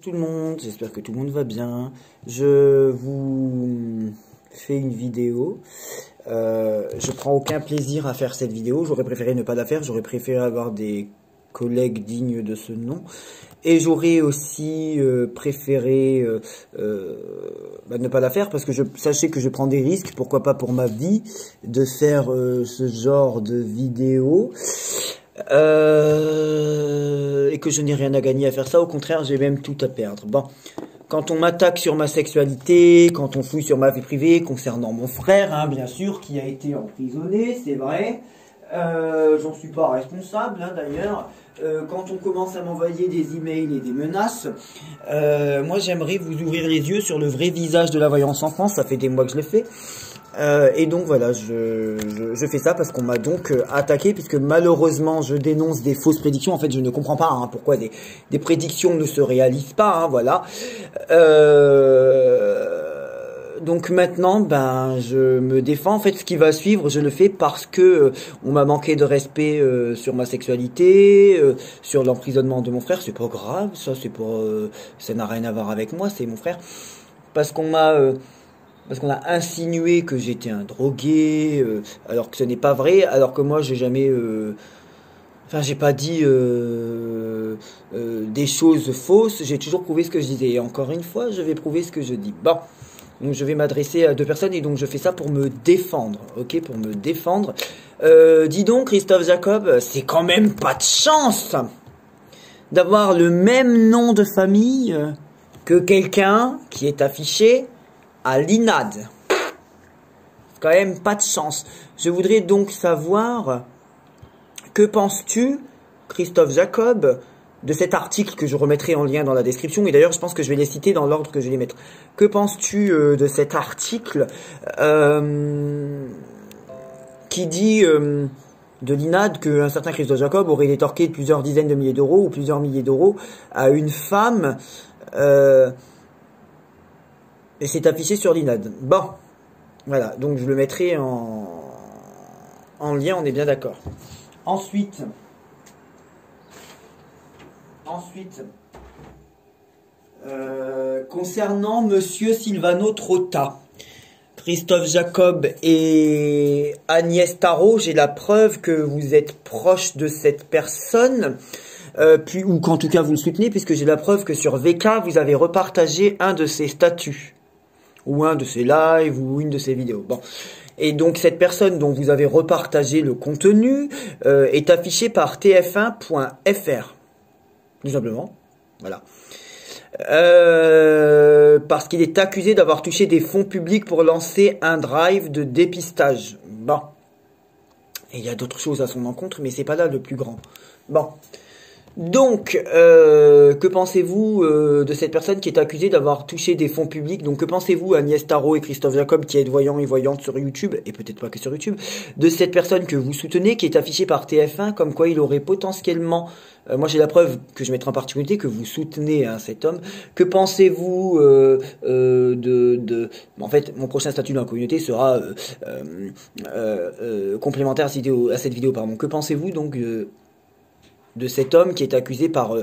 Tout le monde, j'espère que tout le monde va bien. Je vous fais une vidéo. Je prends aucun plaisir à faire cette vidéo. J'aurais préféré ne pas la faire. J'aurais préféré avoir des collègues dignes de ce nom. Et j'aurais aussi préféré ne pas la faire parce que sachez que je prends des risques, pourquoi pas pour ma vie, de faire ce genre de vidéo. Et que je n'ai rien à gagner à faire ça, au contraire j'ai même tout à perdre. Bon, quand on m'attaque sur ma sexualité, quand on fouille sur ma vie privée concernant mon frère, hein, bien sûr, qui a été emprisonné, c'est vrai, j'en suis pas responsable hein, d'ailleurs, quand on commence à m'envoyer des emails et des menaces, moi j'aimerais vous ouvrir les yeux sur le vrai visage de la voyance en France, ça fait des mois que je le fais. Et donc voilà, je fais ça parce qu'on m'a donc attaqué, puisque malheureusement je dénonce des fausses prédictions. En fait, je ne comprends pas hein, pourquoi des prédictions ne se réalisent pas, hein, voilà. Donc maintenant, ben, je me défends. En fait, ce qui va suivre, je le fais parce que on m'a manqué de respect sur ma sexualité, sur l'emprisonnement de mon frère. C'est pas grave, ça, c'est pas, ça n'a rien à voir avec moi, c'est mon frère. Parce qu'on m'a insinué que j'étais un drogué, alors que ce n'est pas vrai, alors que moi j'ai jamais, enfin j'ai pas dit des choses fausses, j'ai toujours prouvé ce que je disais. Et encore une fois, je vais prouver ce que je dis. Bon, donc je vais m'adresser à deux personnes et donc je fais ça pour me défendre, ok, pour me défendre. Dis donc, Christophe Jacob, c'est quand même pas de chance d'avoir le même nom de famille que quelqu'un qui est affiché à l'INAD. C'est quand même pas de chance. Je voudrais donc savoir, que penses-tu, Christophe Jacob, de cet article que je remettrai en lien dans la description, et d'ailleurs je pense que je vais les citer dans l'ordre que je vais les mettre. Que penses-tu de cet article qui dit de l'INAD qu'un certain Christophe Jacob aurait détorqué plusieurs dizaines de milliers d'euros ou plusieurs milliers d'euros à une femme et c'est affiché sur l'INAD. Bon, voilà, donc je le mettrai en lien, on est bien d'accord. Ensuite, concernant Monsieur Silvano Trotta, Christophe Jacob et Agnès Tarot, j'ai la preuve que vous êtes proche de cette personne, ou qu'en tout cas vous le soutenez, puisque j'ai la preuve que sur VK, vous avez repartagé un de ses statuts, ou un de ses lives, ou une de ses vidéos. Bon. Et donc cette personne dont vous avez repartagé le contenu est affichée par tf1.fr. Tout simplement. Voilà. Parce qu'il est accusé d'avoir touché des fonds publics pour lancer un drive de dépistage. Bon. Et il y a d'autres choses à son encontre, mais c'est pas là le plus grand. Bon. Donc, que pensez-vous de cette personne qui est accusée d'avoir touché des fonds publics? Donc, que pensez-vous, Agnès Tarot et Christophe Jacob, qui êtes voyants et voyantes sur YouTube, et peut-être pas que sur YouTube, de cette personne que vous soutenez, qui est affichée par TF1, comme quoi il aurait potentiellement... moi, j'ai la preuve que je mettrai en particularité que vous soutenez hein, cet homme. Que pensez-vous En fait, mon prochain statut dans la communauté sera complémentaire à cette vidéo, pardon. Que pensez-vous donc de cet homme qui est accusé par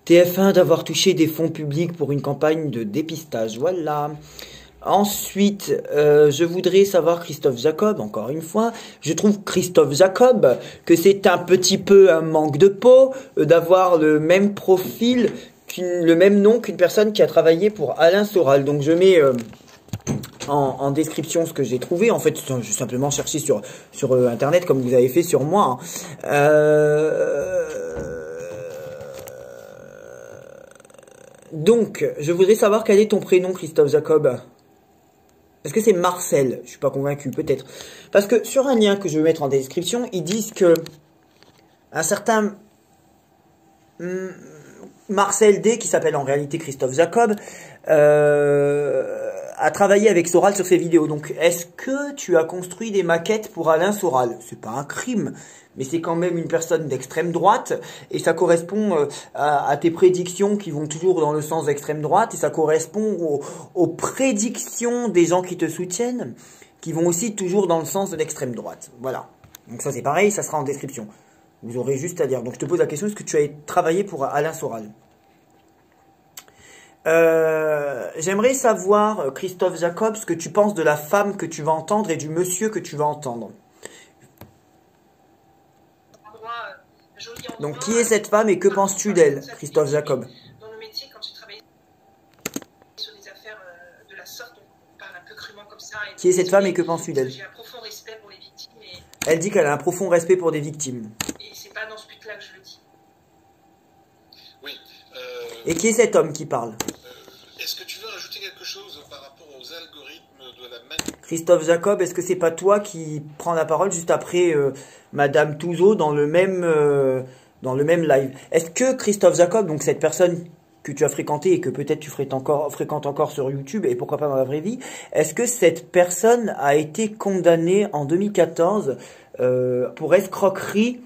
TF1 d'avoir touché des fonds publics pour une campagne de dépistage? Voilà. Ensuite, je voudrais savoir, Christophe Jacob, encore une fois, je trouve Christophe Jacob que c'est un petit peu un manque de peau d'avoir le même profil, le même nom qu'une personne qui a travaillé pour Alain Soral. Donc je mets en description ce que j'ai trouvé. En fait, j'ai simplement cherché sur internet comme vous avez fait sur moi. Donc, je voudrais savoir quel est ton prénom, Christophe Jacob. Est-ce que c'est Marcel? Je suis pas convaincu, peut-être. Parce que sur un lien que je vais mettre en description, ils disent que un certain Marcel D, qui s'appelle en réalité Christophe Jacob, a travaillé avec Soral sur ses vidéos. Donc, est-ce que tu as construit des maquettes pour Alain Soral? C'est pas un crime, mais c'est quand même une personne d'extrême droite, et ça correspond à tes prédictions qui vont toujours dans le sens d'extrême droite, et ça correspond aux prédictions des gens qui te soutiennent, qui vont aussi toujours dans le sens de l'extrême droite. Voilà. Donc ça c'est pareil, ça sera en description. Vous aurez juste à dire. Donc je te pose la question, est-ce que tu as travaillé pour Alain Soral? J'aimerais savoir, Christophe Jacob, ce que tu penses de la femme que tu vas entendre et du monsieur que tu vas entendre. Donc, qui est cette femme et que penses-tu d'elle, Christophe Jacob? Dans nos métiers, quand tu travailles sur des affaires de la sorte, on parle un peu crûment comme ça. Qui est cette femme et que penses-tu d'elle? J'ai un profond respect pour les victimes. Elle dit qu'elle a un profond respect pour des victimes. Et c'est pas dans ce but-là que je le dis. Oui. Et qui est cet homme qui parle? Est-ce que tu veux rajouter quelque chose par rapport aux algorithmes de la Christophe Jacob, est-ce que c'est pas toi qui prends la parole juste après Madame Touzeau dans le même live? Est-ce que Christophe Jacob, donc cette personne que tu as fréquentée et que peut-être tu fréquentes encore sur YouTube et pourquoi pas dans la vraie vie, est-ce que cette personne a été condamnée en 2014 pour escroquerie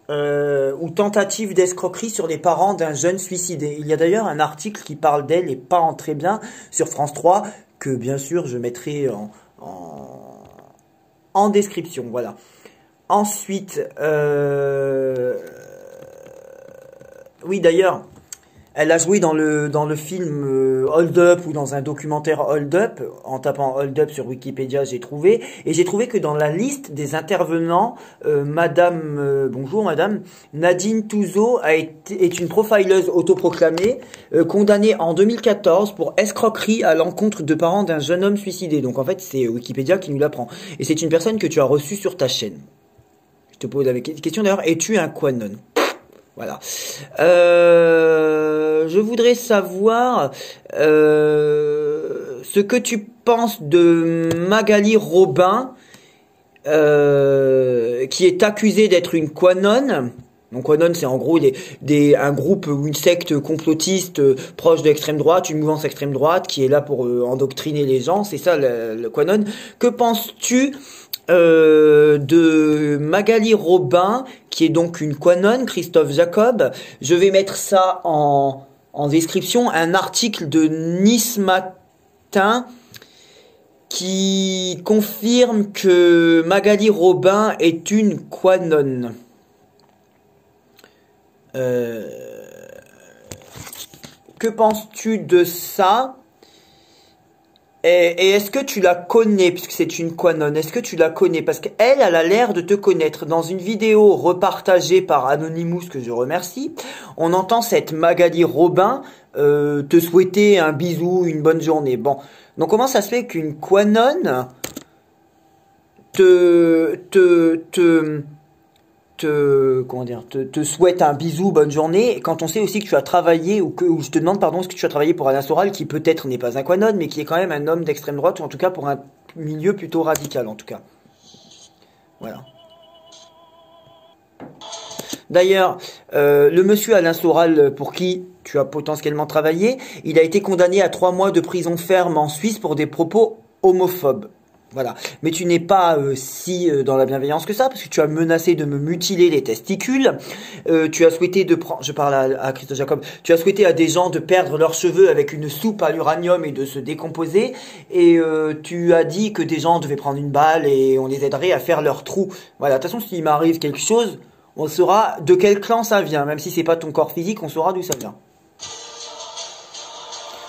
ou tentative d'escroquerie sur les parents d'un jeune suicidé? Il y a d'ailleurs un article qui parle d'elle et pas en très bien sur France 3 que bien sûr je mettrai en description. Voilà. Ensuite, oui d'ailleurs, elle a joué dans le film Hold Up ou dans un documentaire Hold Up. En tapant Hold Up sur Wikipédia, j'ai trouvé. Et j'ai trouvé que dans la liste des intervenants, bonjour madame, Nadine Touzeau est une profileuse autoproclamée, condamnée en 2014 pour escroquerie à l'encontre de parents d'un jeune homme suicidé. Donc en fait, c'est Wikipédia qui nous l'apprend. Et c'est une personne que tu as reçue sur ta chaîne. Je te pose la question d'ailleurs, es-tu un Quanon? Voilà. Je voudrais savoir ce que tu penses de Magali Robin, qui est accusée d'être une Quanon. Donc Quanon, c'est en gros un groupe ou une secte complotiste proche de l'extrême droite, une mouvance extrême droite qui est là pour endoctriner les gens. C'est ça le Quanon. Que penses-tu de Magali Robin, qui est donc une Quanon, Christophe Jacob? Je vais mettre ça en description, un article de Nice Matin qui confirme que Magali Robin est une Quanon. Que penses-tu de ça? Et est-ce que tu la connais, puisque c'est une Quanon, est-ce que tu la connais? Parce qu'elle a l'air de te connaître. Dans une vidéo repartagée par Anonymous, que je remercie, on entend cette Magali Robin te souhaiter un bisou, une bonne journée. Bon, donc comment ça se fait qu'une Quanon te souhaite un bisou, bonne journée, quand on sait aussi que tu as travaillé, ou je te demande pardon, est-ce que tu as travaillé pour Alain Soral, qui peut-être n'est pas un Quanon, mais qui est quand même un homme d'extrême droite, ou en tout cas pour un milieu plutôt radical, en tout cas. Voilà. D'ailleurs, le monsieur Alain Soral, pour qui tu as potentiellement travaillé, il a été condamné à 3 mois de prison ferme en Suisse pour des propos homophobes. Voilà, mais tu n'es pas dans la bienveillance que ça, parce que tu as menacé de me mutiler les testicules, tu as souhaité je parle à Christophe Jacob, tu as souhaité à des gens de perdre leurs cheveux avec une soupe à l'uranium et de se décomposer, et tu as dit que des gens devaient prendre une balle et on les aiderait à faire leur trou. Voilà, de toute façon, s'il m'arrive quelque chose, on saura de quel clan ça vient, même si c'est pas ton corps physique, on saura d'où ça vient.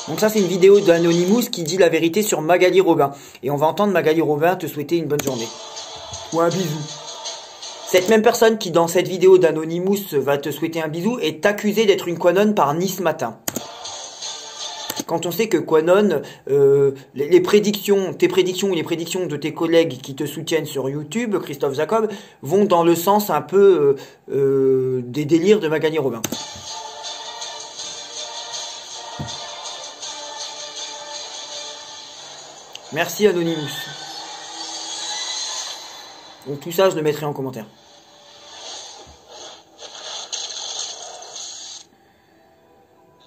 Donc ça, c'est une vidéo d'Anonymous qui dit la vérité sur Magali Robin. Et on va entendre Magali Robin te souhaiter une bonne journée. Ou un bisou. Cette même personne qui, dans cette vidéo d'Anonymous, va te souhaiter un bisou, est accusée d'être une Quanon par Nice Matin. Quand on sait que Quanon, tes prédictions ou les prédictions de tes collègues qui te soutiennent sur YouTube, Christophe Jacob, vont dans le sens un peu des délires de Magali Robin. Merci Anonymous. Donc tout ça, je le mettrai en commentaire.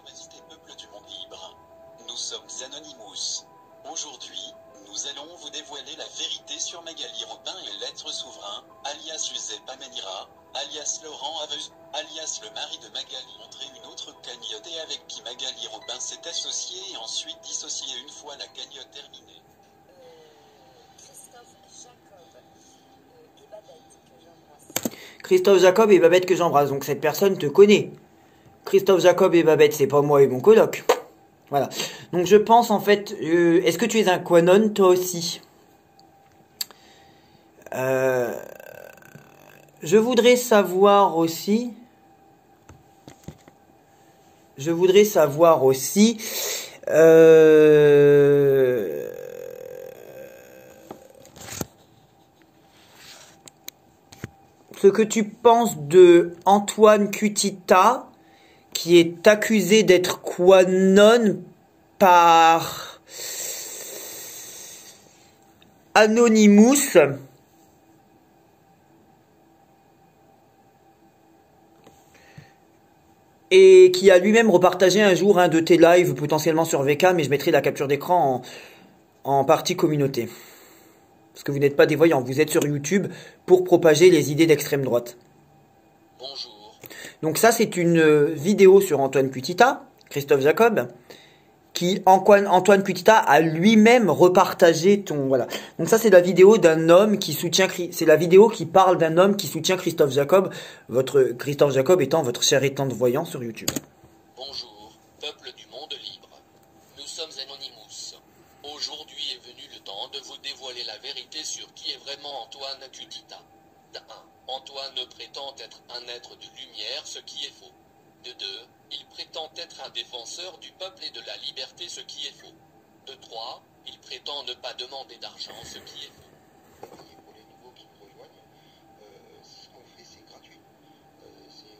Majesté peuple du monde libre, nous sommes Anonymous. Aujourd'hui, nous allons vous dévoiler la vérité sur Magali Robin et l'être souverain, alias Giuseppe Amenira, alias Laurent Aveuse, alias le mari de Magali. Montrer une autre cagnotte et avec qui Magali Robin s'est associée et ensuite dissociée une fois la cagnotte terminée. Christophe Jacob et Babette que j'embrasse. Donc cette personne te connaît. Christophe Jacob et Babette, c'est pas moi et mon coloc. Voilà. Donc je pense en fait, est-ce que tu es un Quanon toi aussi? Je voudrais savoir aussi. Ce que tu penses de Antoine Kutita, qui est accusé d'être Quanon par Anonymous. Et qui a lui-même repartagé un jour un de tes lives, potentiellement sur VK, mais je mettrai la capture d'écran en partie communauté. Parce que vous n'êtes pas des voyants, vous êtes sur YouTube pour propager les idées d'extrême droite. Bonjour. Donc ça, c'est une vidéo sur Antoine Kutita, Christophe Jacob, qui Antoine Kutita a lui-même repartagé ton... Voilà. Donc ça, c'est la vidéo d'un homme qui soutient... C'est la vidéo qui parle d'un homme qui soutient Christophe Jacob, Christophe Jacob étant votre cher et tendre voyant sur YouTube. Bonjour, peuple du monde libre. Nous sommes Anonymous. Aujourd'hui est venu le temps de vous dévoiler la vérité sur qui est vraiment Antoine Kutita. De 1. Antoine prétend être un être de lumière, ce qui est faux. De 2. Il prétend être un défenseur du peuple et de la liberté, ce qui est faux. De 3. Il prétend ne pas demander d'argent, ce qui est faux. Et pour les nouveaux qui me rejoignent, ce qu'on fait c'est gratuit.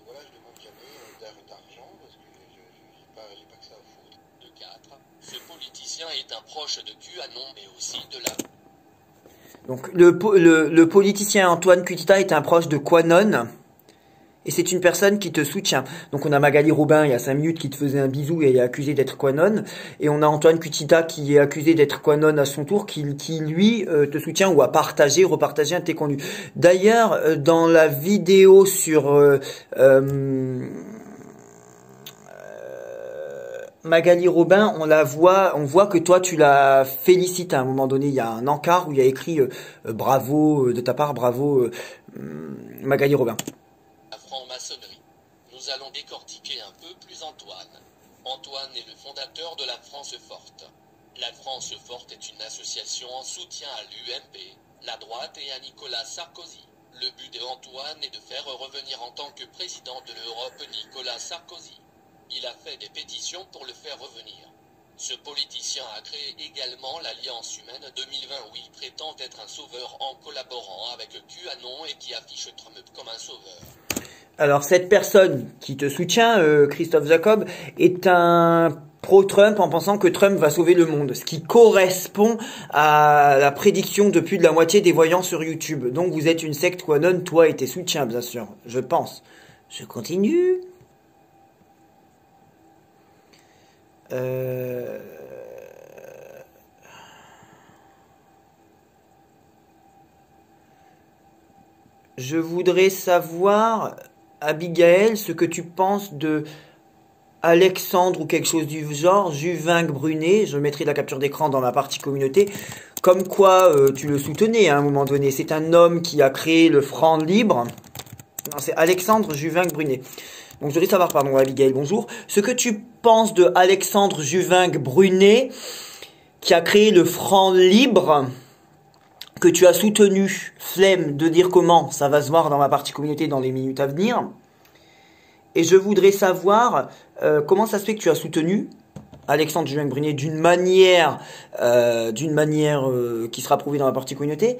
Voilà, je demande jamais d'argent parce que j'ai pas que ça à foutre. De 4. Ce politicien est un proche de QAnon mais aussi de la... Donc le politicien Antoine Kutita est un proche de Quanon. Et c'est une personne qui te soutient. Donc on a Magali Robin il y a 5 minutes qui te faisait un bisou et elle est accusée d'être Quanon. Et on a Antoine Kutita qui est accusé d'être Quanon à son tour, qui lui te soutient ou a repartagé un de tes contenus. D'ailleurs, dans la vidéo sur Magali Robin, on voit que toi tu la félicites à un moment donné. Il y a un encart où il y a écrit bravo de ta part, bravo Magali Robin. La franc-maçonnerie. Nous allons décortiquer un peu plus Antoine. Antoine est le fondateur de la France Forte. La France Forte est une association en soutien à l'UMP, la droite et à Nicolas Sarkozy. Le but d'Antoine est de faire revenir en tant que président de l'Europe Nicolas Sarkozy. Il a fait des pétitions pour le faire revenir. Ce politicien a créé également l'Alliance Humaine 2020 où il prétend être un sauveur en collaborant avec QAnon et qui affiche Trump comme un sauveur. Alors cette personne qui te soutient, Christophe Jacob, est un pro-Trump en pensant que Trump va sauver le monde, ce qui correspond à la prédiction de plus de la moitié des voyants sur YouTube. Donc vous êtes une secte Quanon, toi et tes soutiens, bien sûr, je pense. Je continue. Je voudrais savoir, Abigail, ce que tu penses de Alexandre ou quelque chose du genre, Juvin Brunet, je mettrai la capture d'écran dans ma partie communauté, comme quoi tu le soutenais à un moment donné. C'est un homme qui a créé le franc libre. Non, c'est Alexandre Juvin Brunet. Donc je voudrais savoir, pardon Abigail, bonjour, ce que tu penses de Alexandre Juvin Brunet, qui a créé le franc libre, que tu as soutenu, flemme de dire comment, ça va se voir dans ma partie communauté dans les minutes à venir. Et je voudrais savoir comment ça se fait que tu as soutenu Alexandre Juvin Brunet d'une manière qui sera prouvée dans la partie communauté,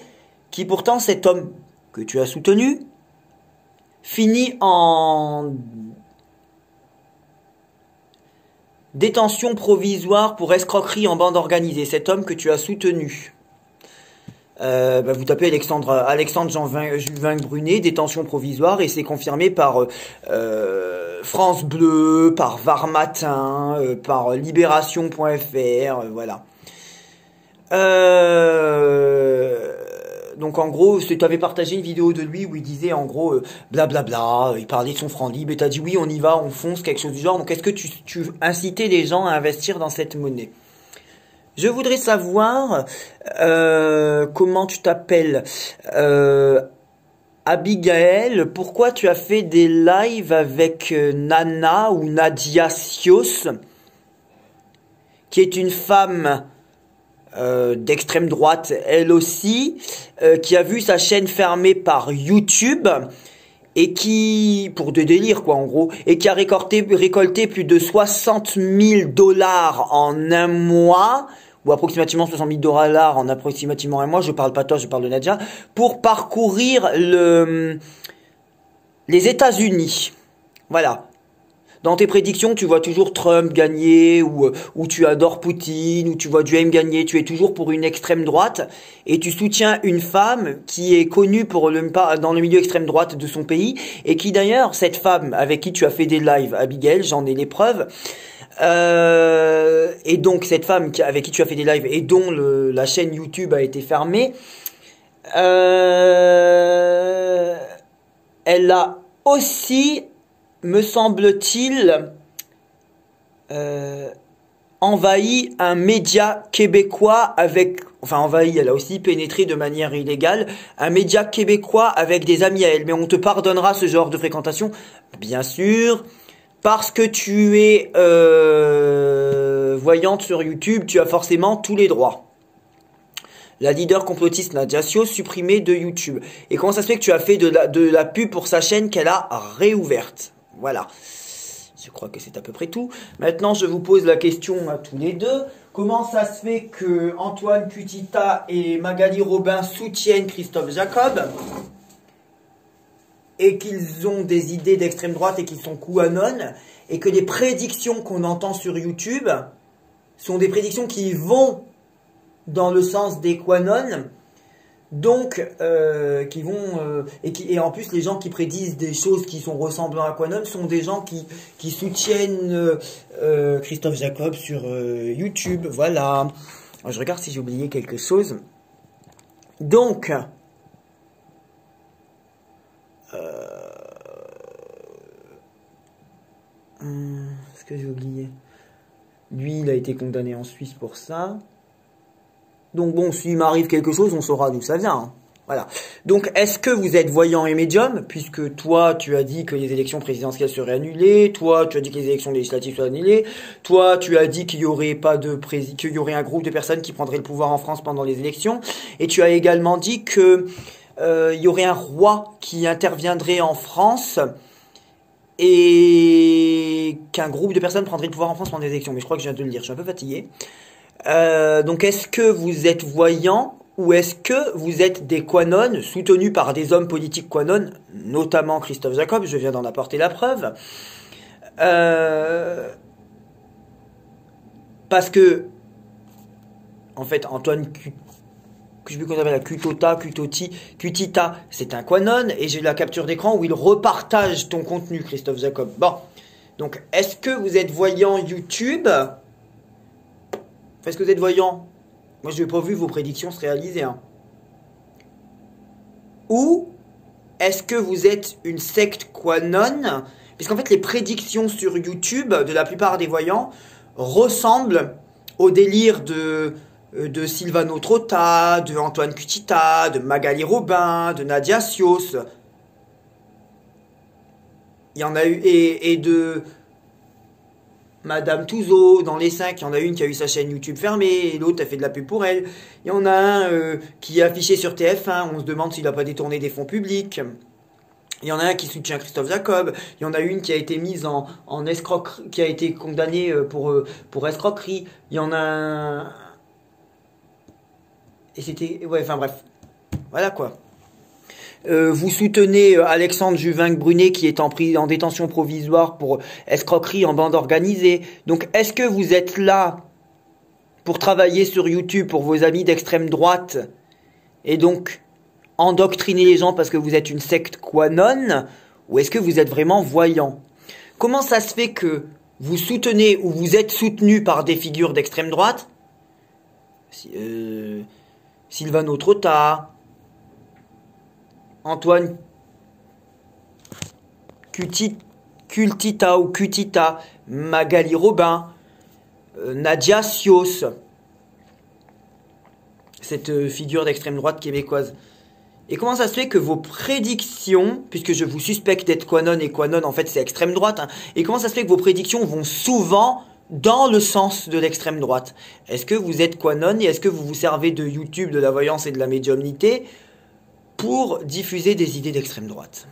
qui pourtant cet homme que tu as soutenu finit en détention provisoire pour escroquerie en bande organisée. Cet homme que tu as soutenu. Vous tapez Alexandre Juvin Brunet, détention provisoire, et c'est confirmé par France Bleu, par Var Matin, par Libération.fr, voilà. Donc en gros, tu avais partagé une vidéo de lui où il disait en gros blablabla, il parlait de son franc libre et t'as dit oui on y va, on fonce, quelque chose du genre. Donc est-ce que tu incitais les gens à investir dans cette monnaie? Je voudrais savoir comment tu t'appelles, Abigail, pourquoi tu as fait des lives avec Nana ou Nadia Sios qui est une femme d'extrême droite, elle aussi, qui a vu sa chaîne fermée par YouTube, et qui, pour des délires quoi en gros, et qui a récolté plus de 60 000 $ en un mois, ou approximativement 60 000 $ en approximativement un mois, je parle pas de toi, je parle de Nadia, pour parcourir les États-Unis. Voilà. Dans tes prédictions, tu vois toujours Trump gagner, ou tu adores Poutine, ou tu vois Duhem gagner, tu es toujours pour une extrême droite, et tu soutiens une femme qui est connue dans le milieu extrême droite de son pays, et qui d'ailleurs, cette femme avec qui tu as fait des lives, Abigail, j'en ai les preuves, et donc cette femme avec qui tu as fait des lives, et dont la chaîne YouTube a été fermée, elle a aussi, me semble-t-il, envahi un média québécois elle a aussi pénétré de manière illégale un média québécois avec des amis à elle. Mais on te pardonnera ce genre de fréquentation, bien sûr, parce que tu es voyante sur YouTube, tu as forcément tous les droits. La leader complotiste Nadia Sio supprimée de YouTube. Et comment ça se fait que tu as fait de la pub pour sa chaîne qu'elle a réouverte? Voilà. Je crois que c'est à peu près tout. Maintenant, je vous pose la question à tous les deux. Comment ça se fait que Antoine Kutita et Magali Robin soutiennent Christophe Jacob et qu'ils ont des idées d'extrême droite et qu'ils sont QAnon, et que les prédictions qu'on entend sur YouTube sont des prédictions qui vont dans le sens des QAnon, donc et en plus les gens qui prédisent des choses qui sont ressemblant à QAnon sont des gens qui soutiennent Christophe Jacob sur YouTube. Voilà. Alors, je regarde si j'ai oublié quelque chose. Donc ce que j'ai oublié, lui il a été condamné en Suisse pour ça. Donc bon, s'il m'arrive quelque chose, on saura d'où ça vient. Hein. Voilà. Donc, est-ce que vous êtes voyant et médium? Puisque toi, tu as dit que les élections présidentielles seraient annulées. Toi, tu as dit que les élections législatives seraient annulées. Toi, tu as dit qu'il y aurait qu'il y aurait un groupe de personnes qui prendraient le pouvoir en France pendant les élections. Et tu as également dit que il y aurait un roi qui interviendrait en France et qu'un groupe de personnes prendrait le pouvoir en France pendant les élections. Mais je crois que je viens de le dire. Je suis un peu fatigué. Donc est-ce que vous êtes voyant ou est-ce que vous êtes des QAnon soutenus par des hommes politiques QAnon, notamment Christophe Jacob, je viens d'en apporter la preuve, parce que en fait Antoine Kutita, c'est un QAnon, et j'ai la capture d'écran où il repartage ton contenu, Christophe Jacob. Bon, donc est-ce que vous êtes voyant YouTube? Est-ce que vous êtes voyant? Moi, je n'ai pas vu vos prédictions se réaliser. Hein. Ou est-ce que vous êtes une secte QAnon? Puisqu'en fait, les prédictions sur YouTube de la plupart des voyants ressemblent au délire de Silvano Trotta, de Antoine Kutita, de Magali Robin, de Nadia Sios. Il y en a eu, et de Madame Touzeau, dans les 5, il y en a une qui a eu sa chaîne YouTube fermée, et l'autre a fait de la pub pour elle. Il y en a un qui est affiché sur TF1, on se demande s'il n'a pas détourné des fonds publics. Il y en a un qui soutient Christophe Jacob. Il y en a une qui a été mise en escroquerie, qui a été condamnée pour escroquerie. Il y en a un... Et c'était... Ouais, enfin bref. Voilà quoi. Vous soutenez Alexandre Juvin-Brunet qui est en détention provisoire pour escroquerie en bande organisée. Donc, est-ce que vous êtes là pour travailler sur YouTube pour vos amis d'extrême droite et donc endoctriner les gens parce que vous êtes une secte QAnon, ou est-ce que vous êtes vraiment voyant? Comment ça se fait que vous soutenez ou vous êtes soutenu par des figures d'extrême droite, Silvano Trotta, Antoine Kutita ou Kutita, Magali Robin, Nadia Sios, cette figure d'extrême droite québécoise. Et comment ça se fait que vos prédictions, puisque je vous suspecte d'être QAnon, et QAnon en fait c'est extrême droite, hein, et comment ça se fait que vos prédictions vont souvent dans le sens de l'extrême droite. Est-ce que vous êtes QAnon et est-ce que vous vous servez de YouTube, de la voyance et de la médiumnité pour diffuser des idées d'extrême droite?